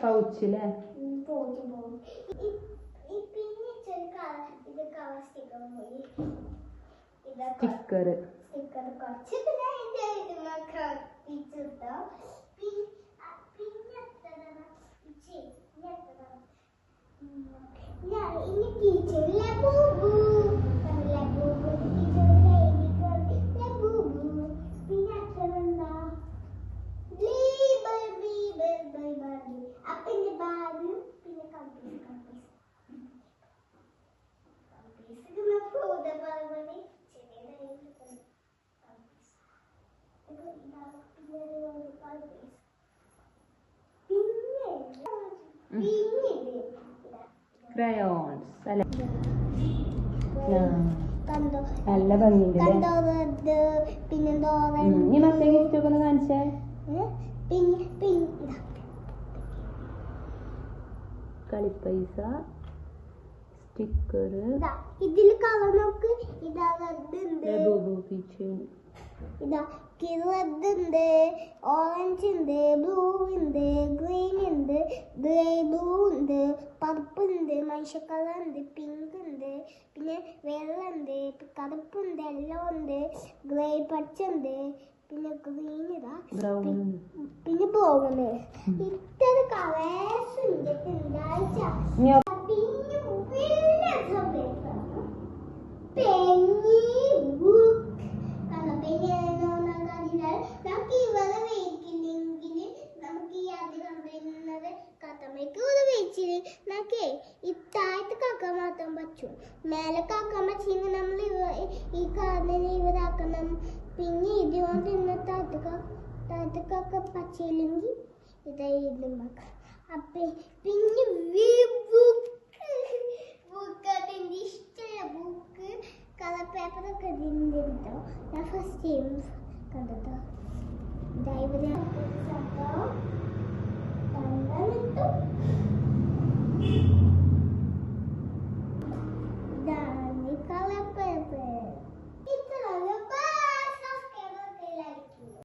പൗച്ചില്ലേ sticker crayons അല്ലേ നല്ല ഭംഗിയുണ്ട് ഇനി മറ്റേ ഗിഫ്റ്റ് ഒക്കെ ഒന്ന് കാണിച്ചേ കളിപ്പൈസ സ്റ്റിക്കർ ഇതിൽ കളർ നോക്ക് ഇതാ ഇതാ റെഡ് ഉണ്ട് ഓറഞ്ച് ഉണ്ട് ബ്ലൂ ഉണ്ട് ഗ്രീൻ ഉണ്ട് ഗ്രേ ബ്ലൂ ഉണ്ട് പർപ്പിൾ ഉണ്ട് മനുഷ്യ കളർ ഉണ്ട് പിങ്ക് ഉണ്ട് പിന്നെ വെള്ള ഉണ്ട് കറുപ്പുണ്ട് യെല്ലോ ഉണ്ട് ഗ്രേ പച്ച ഉണ്ട് പിന്നെ ഗ്രീൻ ഇതാ പിന്നെ ബ്രൗൺ ഇത്ര കളേഴ്സ് ഉണ്ട് തിങ്കളാഴ്ച മേലെ കാക്കാൻ പറ്റിയെങ്കിൽ നമ്മൾ ഈ കാർഡിനെ ഇവരാക്കണം പിന്നെ ഇതുകൊണ്ട് ഇന്ന് താഴത്തൊക്കെ പച്ചയില്ലെങ്കിൽ ഇതായിരുന്നു അപ്പൊ പിന്നെ ബുക്ക് അതെന്റെ ഇഷ്ടമുള്ള ബുക്ക് കളർ പേപ്പറൊക്കെ ഇതിൻ്റെ ഞാൻ ഫസ്റ്റ് ടൈം കണ്ടോ